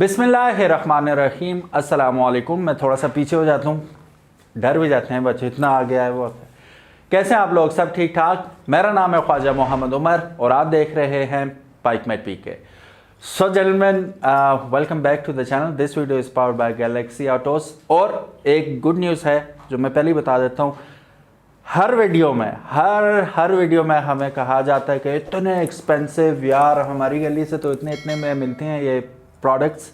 बिस्मिल्लाहिर्रहमानिर्रहीम अस्सलामुअलैकुम। मैं थोड़ा सा पीछे हो जाता हूँ, डर भी जाते हैं बच्चे, इतना आ गया है वो। कैसे हैं आप लोग? सब ठीक ठाक? मेरा नाम है ख्वाजा मोहम्मद उमर और आप देख रहे हैं पाइक मेट पी के। So gentlemen, welcome back to the channel. This video is powered by Galaxy Autos. और एक गुड न्यूज़ है जो मैं पहले ही बता देता हूँ। हर वीडियो में हर वीडियो में हमें कहा जाता है कि इतने एक्सपेंसिव यार, हमारी गली से तो इतने में मिलते हैं ये प्रोडक्ट्स।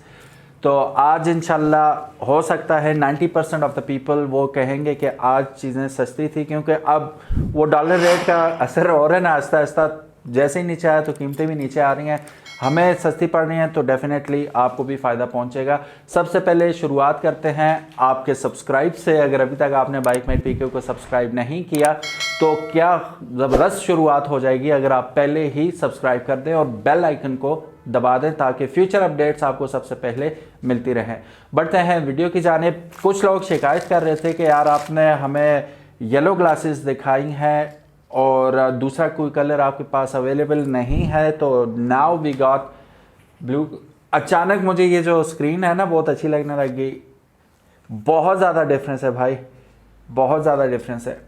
तो आज इंशाल्लाह हो सकता है 90% ऑफ द पीपल वो कहेंगे कि आज चीज़ें सस्ती थी, क्योंकि अब वो डॉलर रेट का असर हो रहा है ना, आहिस्ता आहिस्ता जैसे ही नीचे आया तो कीमतें भी नीचे आ रही हैं, हमें सस्ती पड़ रही हैं, तो डेफिनेटली आपको भी फ़ायदा पहुंचेगा। सबसे पहले शुरुआत करते हैं आपके सब्सक्राइब से। अगर अभी तक आपने बाइक मेट पीके को सब्सक्राइब नहीं किया तो क्या ज़बरदस्त शुरुआत हो जाएगी अगर आप पहले ही सब्सक्राइब कर दें और बेल आइकन को दबा दें ताकि फ्यूचर अपडेट्स आपको सबसे पहले मिलती रहें। बढ़ते हैं वीडियो की जानिब। कुछ लोग शिकायत कर रहे थे कि यार आपने हमें येलो ग्लासेस दिखाई हैं और दूसरा कोई कलर आपके पास अवेलेबल नहीं है, तो नाउ वी गॉट ब्लू। अचानक मुझे ये जो स्क्रीन है ना बहुत अच्छी लगने लग गई। बहुत ज़्यादा डिफरेंस है भाई, बहुत ज़्यादा डिफरेंस है।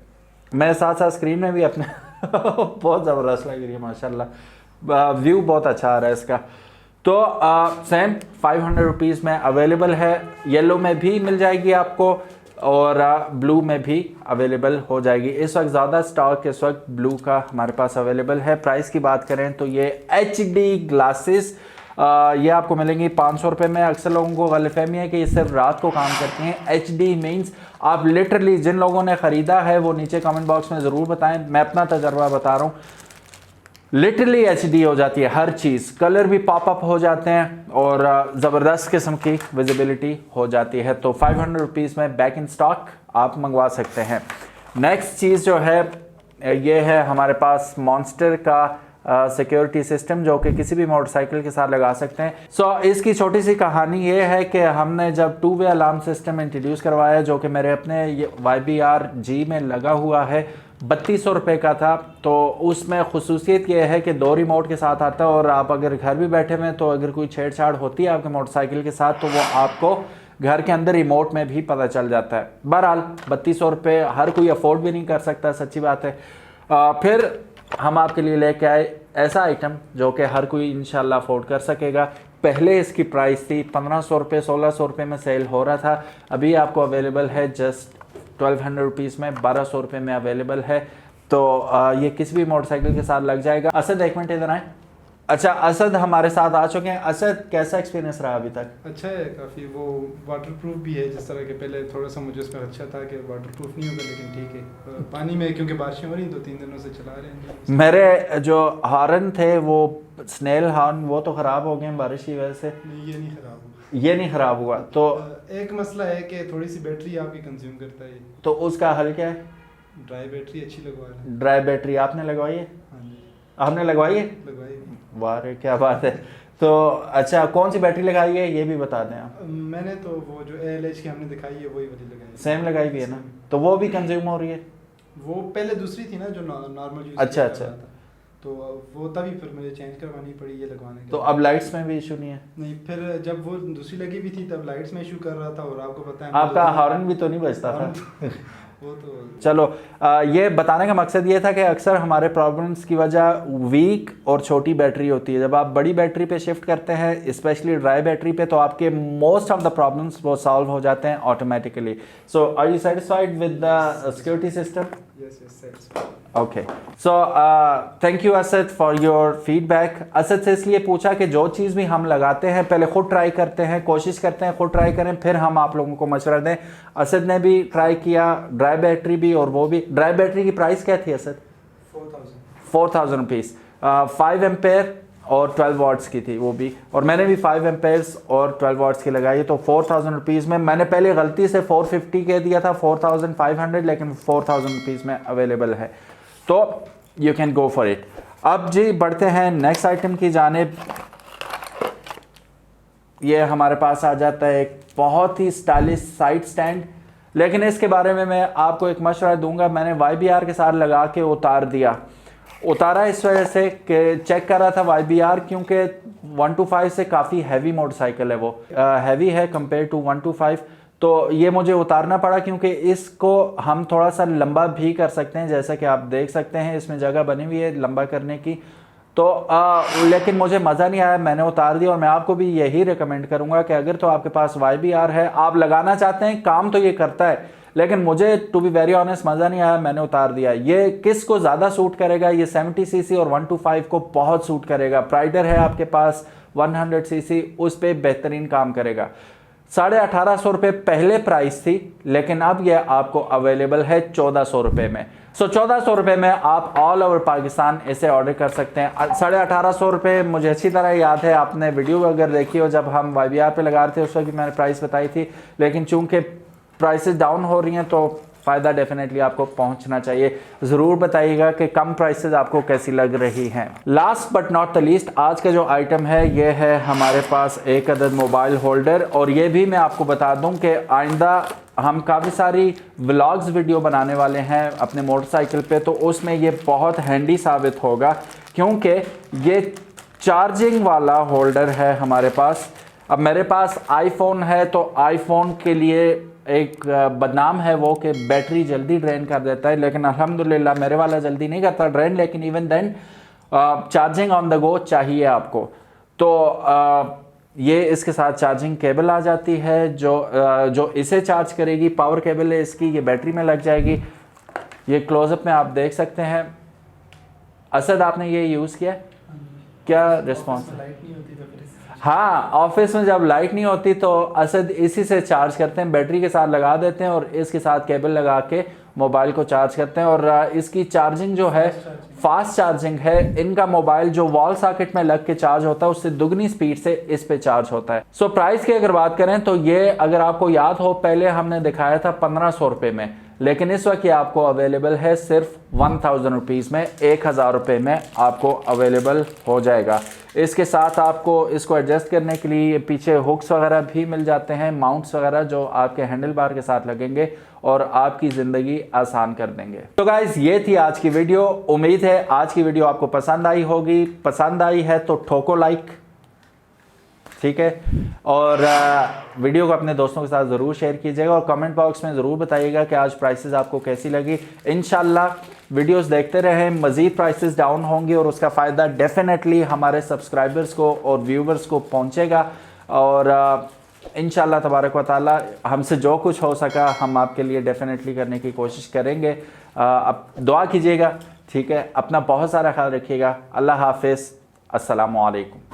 मैं साथ साथ स्क्रीन में भी अपने बहुत ज़बरदस्त लग रही है माशाल्लाह, व्यू बहुत अच्छा आ रहा है इसका। तो सेम 500 रुपीज़ में अवेलेबल है। येलो में भी मिल जाएगी आपको और ब्लू में भी अवेलेबल हो जाएगी। इस वक्त ज़्यादा स्टॉक इस वक्त ब्लू का हमारे पास अवेलेबल है। प्राइस की बात करें तो ये HD ग्लासेस ये आपको मिलेंगी 500 रुपये में। अक्सर लोगों को गलतफहमी है कि ये सिर्फ रात को काम करती हैं। HD मीन्स आप लिटरली, जिन लोगों ने ख़रीदा है वो नीचे कमेंट बॉक्स में ज़रूर बताएं। मैं अपना तजर्बा बता रहा हूँ, लिटरली HD हो जाती है हर चीज़, कलर भी पॉपअप हो जाते हैं और ज़बरदस्त किस्म की विजिबिलिटी हो जाती है। तो 500 रुपीज़ में बैक इन स्टॉक आप मंगवा सकते हैं। नेक्स्ट चीज़ जो है ये है हमारे पास मॉन्स्टर का सिक्योरिटी सिस्टम, जो कि किसी भी मोटरसाइकिल के साथ लगा सकते हैं। सो इसकी छोटी सी कहानी ये है कि हमने जब 2 वे अलार्म सिस्टम इंट्रोड्यूस करवाया, जो कि मेरे अपने YBR-G में लगा हुआ है, 3200 रुपये का था। तो उसमें खसूसियत यह है कि 2 रिमोट के साथ आता है और आप अगर घर भी बैठे हुए तो अगर कोई छेड़छाड़ होती है आपके मोटरसाइकिल के साथ तो वो आपको घर के अंदर रिमोट में भी पता चल जाता है। बहरहाल 3200 रुपये हर कोई अफोर्ड भी नहीं कर सकता, सच्ची बात है। फिर हम आपके लिए लेके आए ऐसा आइटम जो कि हर कोई इंशाल्लाह अफोर्ड कर सकेगा। पहले इसकी प्राइस थी 1500 रुपये, 1600 रुपये में सेल हो रहा था। अभी आपको अवेलेबल है जस्ट 1200 रुपीज़ में, 1200 रुपये में अवेलेबल है। तो ये किसी भी मोटरसाइकिल के साथ लग जाएगा। असद एक मिनट इधर आए। अच्छा, असद हमारे साथ आ चुके हैं। असद, कैसा एक्सपीरियंस रहा अभी तक? अच्छा है काफ़ी। वो वाटरप्रूफ भी है, जिस तरह के पहले थोड़ा सा मुझे उसमें अच्छा था कि वाटरप्रूफ नहीं होगा, लेकिन ठीक है। पानी में क्योंकि बारिशें हो रही 2-3 दिनों से चला रहे हैं। मेरे जो हॉर्न थे वो स्नेल हॉर्न, वो तो ख़राब हो गए बारिश की वजह से। नहीं, ये नहीं ख़राब हुआ। ये नहीं ख़राब हुआ। तो एक मसला है कि थोड़ी सी बैटरी आपकी कंज्यूम करता है। तो उसका हल क्या है? ड्राई बैटरी अच्छी लगवा रहे हैं। ड्राई बैटरी आपने लगवाई है? हाँ जी, आपने लगवाई है? लगवाई। वाह रे, क्या बात है। तो अच्छा, कौन सी बैटरी लगाई है ये भी बता दें आप। मैंने तो वो जो ALH की हमने दिखाई है वही वाली लगाई है। सेम लगाई भी है ना? तो वो भी कंज्यूम हो रही है? वो पहले दूसरी थी ना जो नॉर्मल यूज। अच्छा, तो वो तभी फिर मुझे चेंज करवानी पड़ी ये लगवाने के। तो अब लाइट्स में भी इशू नहीं है? नहीं, फिर जब वो दूसरी लगी भी थी तब लाइट्स में इशू कर रहा था। और आपको पता है आपका हॉर्न भी तो नहीं बजता था? वो तो चलो, ये बताने का मकसद ये था कि अक्सर हमारे प्रॉब्लम्स की वजह वीक और छोटी बैटरी होती है। जब आप बड़ी बैटरी पे शिफ्ट करते हैं, स्पेशली ड्राई बैटरी पे, तो आपके मोस्ट ऑफ द प्रॉब्लम्स वो सॉल्व हो जाते हैं automatically. So are you satisfied with the security system? Yes, satisfied. Okay, so thank you Asad for your feedback. Asad से इसलिए पूछा कि जो चीज़ भी हम लगाते हैं पहले खुद ट्राई करते हैं, कोशिश करते हैं खुद ट्राई करें, फिर हम आप लोगों को मशवरा दें। असद ने भी ट्राई किया, ड्राई बैटरी भी, और वो भी। ड्राई बैटरी की प्राइस क्या थी असद? 4000 रुपीज़। 5 एम्पेयर और 12 वाट्स की थी वो भी, और मैंने भी 5 एम्पेयर्स और 12 वाट्स की लगाई। तो 4000 रुपीज़ में। मैंने पहले गलती से 450 कह दिया था, 4500, लेकिन 4000 रुपीज़ में अवेलेबल है, तो you can go for it. अब जी बढ़ते हैं नेक्स्ट आइटम की जानिब। ये हमारे पास आ जाता है एक बहुत ही स्टाइलिश साइड स्टैंड, लेकिन इसके बारे में मैं आपको एक मशवरा दूंगा। मैंने YBR के साथ लगा के उतार दिया उतारा इस वजह से कि चेक कर रहा था YBR, क्योंकि 125 से काफ़ी हैवी मोटरसाइकिल है, वो हैवी है कंपेयर टू 125, तो ये मुझे उतारना पड़ा क्योंकि इसको हम थोड़ा सा लंबा भी कर सकते हैं, जैसा कि आप देख सकते हैं इसमें जगह बनी हुई है लंबा करने की। तो लेकिन मुझे मज़ा नहीं आया, मैंने उतार दिया। और मैं आपको भी यही रिकमेंड करूंगा कि अगर तो आपके पास YBR है, आप लगाना चाहते हैं, काम तो ये करता है, लेकिन मुझे टू बी वेरी ऑनेस्ट मज़ा नहीं आया, मैंने उतार दिया। ये किस को ज़्यादा सूट करेगा? ये 70cc और 125 को बहुत सूट करेगा। प्राइडर है आपके पास 100cc, उस पर बेहतरीन काम करेगा। 1850 रुपये पहले प्राइस थी, लेकिन अब यह आपको अवेलेबल है 1400 रुपये में। 1400 रुपये में आप ऑल ओवर पाकिस्तान इसे ऑर्डर कर सकते हैं। 1850 रुपये मुझे अच्छी तरह याद है, आपने वीडियो अगर देखी हो जब हम YBR पे लगा रहे थे उस वक्त मैंने प्राइस बताई थी, लेकिन चूंकि प्राइसेस डाउन हो रही हैं तो फ़ायदा डेफिनेटली आपको पहुंचना चाहिए। ज़रूर बताइएगा कि कम प्राइसेस आपको कैसी लग रही हैं। Last but not the least, आज का जो आइटम है ये है हमारे पास एक अदद मोबाइल होल्डर। और ये भी मैं आपको बता दूं कि आइंदा हम काफ़ी सारी व्लॉग्स वीडियो बनाने वाले हैं अपने मोटरसाइकिल पे, तो उसमें ये बहुत हैंडी साबित होगा, क्योंकि ये चार्जिंग वाला होल्डर है हमारे पास। अब मेरे पास आईफोन है, तो आईफोन के लिए एक बदनाम है वो कि बैटरी जल्दी ड्रेन कर देता है, लेकिन अल्हम्दुलिल्लाह मेरे वाला जल्दी नहीं करता ड्रेन, लेकिन even then charging on the go चाहिए आपको। तो ये इसके साथ चार्जिंग केबल आ जाती है जो इसे चार्ज करेगी, पावर केबल है इसकी, ये बैटरी में लग जाएगी। ये क्लोजअप में आप देख सकते हैं। असद आपने ये यूज़ किया, क्या रिस्पॉन्स? हाँ, ऑफिस में जब लाइट नहीं होती तो असद इसी से चार्ज करते हैं, बैटरी के साथ लगा देते हैं और इसके साथ केबल लगा के मोबाइल को चार्ज करते हैं। और इसकी चार्जिंग जो है फास्ट चार्जिंग है। इनका मोबाइल जो वॉल सॉकेट में लग के चार्ज होता है उससे दुगनी स्पीड से इस पे चार्ज होता है। सो प्राइस की अगर बात करें तो ये, अगर आपको याद हो, पहले हमने दिखाया था 1500 रुपये में, लेकिन इस वक्त ये आपको अवेलेबल है सिर्फ 1000 रुपीज़ में, 1000 रुपये में आपको अवेलेबल हो जाएगा। इसके साथ आपको इसको एडजस्ट करने के लिए पीछे हुक्स वगैरह भी मिल जाते हैं, माउंट्स वगैरह जो आपके हैंडल बार के साथ लगेंगे और आपकी ज़िंदगी आसान कर देंगे। तो गाइस, ये थी आज की वीडियो। उम्मीद है आज की वीडियो आपको पसंद आई होगी। पसंद आई है तो ठोको लाइक, ठीक है, और वीडियो को अपने दोस्तों के साथ ज़रूर शेयर कीजिएगा और कमेंट बॉक्स में ज़रूर बताइएगा कि आज प्राइसेस आपको कैसी लगी। इंशाल्लाह वीडियोस देखते रहें, मज़ीद प्राइसेस डाउन होंगी और उसका फ़ायदा डेफिनेटली हमारे सब्सक्राइबर्स को और व्यूवर्स को पहुंचेगा। और इंशाल्लाह तबारक व तआला हमसे जो कुछ हो सका हम आपके लिए डेफिनेटली करने की कोशिश करेंगे। अब दुआ कीजिएगा, ठीक है, अपना बहुत सारा ख्याल रखिएगा। अल्लाह हाफिज़, अस्सलामु अलैकुम।